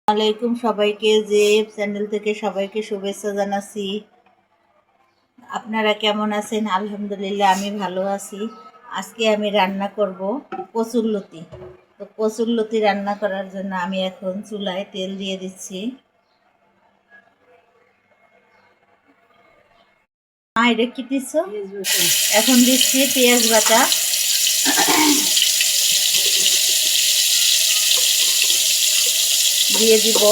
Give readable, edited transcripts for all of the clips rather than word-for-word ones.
আলাইকুম সবাইকে যে চ্যানেল থেকে সবাইকে শুভেচ্ছা জানাচ্ছি। আপনারা কেমন আছেন? আলহামদুলিল্লাহ আমি ভালো আছি। আজকে আমি রান্না করব কচুরলতি। তো কচুরলতি রান্না করার জন্য আমি এখন চুলায় তেল দিয়ে দিচ্ছি। এটা কি দিচ্ছ? এখন দিচ্ছি পেঁয়াজ বাটা, দিয়ে দিব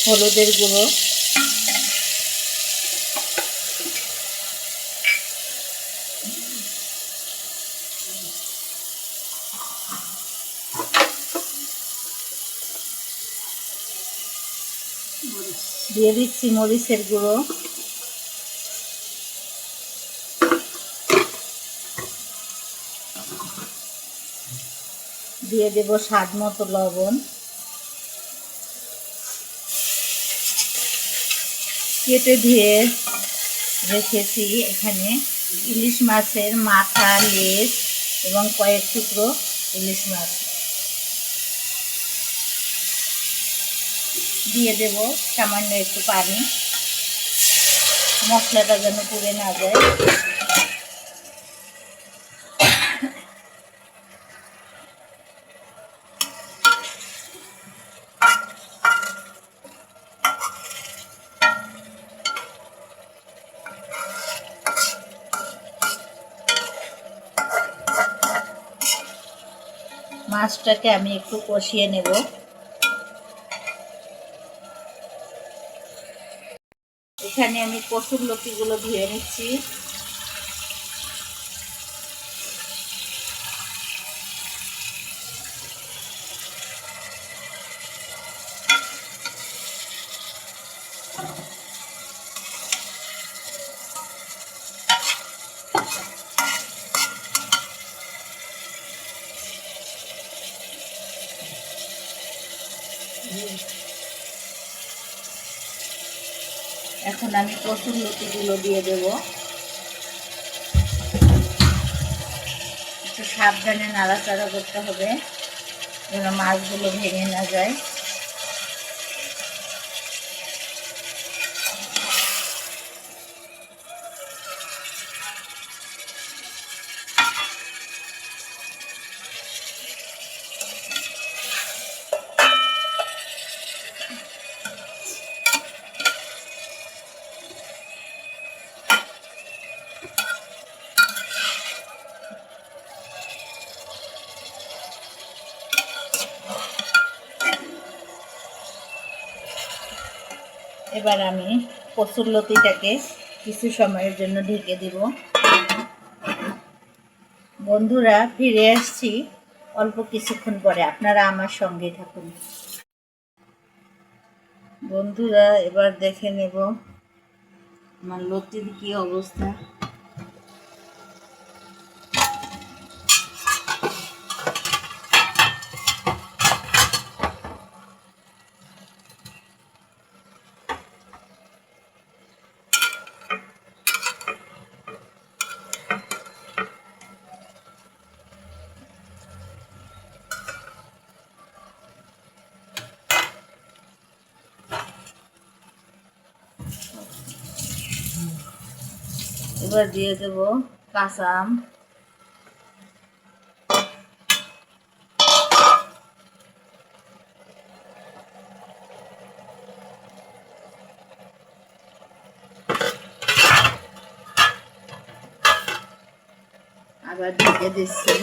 হলুদের গুঁড়ো, দিয়ে দিচ্ছি মরিচের গুঁড়ো, দিয়ে দেব স্বাদ মতো লবণ। কেটে ধুয়ে রেখেছি এখানে ইলিশ মাছের মাথা, লেজ এবং কয়েক টুকরো ইলিশ মাছ। দিয়ে দেব সামান্য একটু পানি, মশলাটা যেন পুড়ে না যায়। মাছটাকে আমি একটু কষিয়ে নেব। এখানে আমি কচুরলতিগুলো ধুয়ে নিচ্ছি। এখন আমি কচুরলতিগুলো দিয়ে দেব। একটু সাবধানে নাড়াচাড়া করতে হবে যেন মাছগুলো ভেঙে না যায়। এবার আমি কচুরলতিটাকে কিছু সময়ের জন্য ঢেকে দিব। বন্ধুরা, ফিরে আসছি অল্প কিছুক্ষণ পরে, আপনারা আমার সঙ্গে থাকুন। বন্ধুরা, এবার দেখে নেব আমার লতির কি অবস্থা। এবার দিয়ে দেব কাঁচা আম, আবার ঢেকে দিচ্ছি।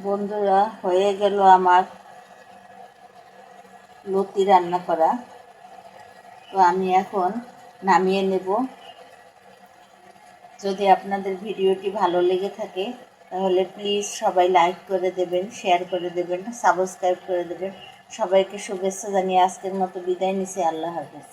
বন্ধুরা, হয়ে গেল আমার লতি রান্না করা। তো আমি এখন নামিয়ে নেব। যদি আপনাদের ভিডিওটি ভালো লেগে থাকে তাহলে প্লিজ সবাই লাইক করে দেবেন, শেয়ার করে দেবেন, সাবস্ক্রাইব করে দেবেন। সবাইকে শুভেচ্ছা জানিয়ে আজকের মতো বিদায় নিচ্ছি। আল্লাহ হাফেজ।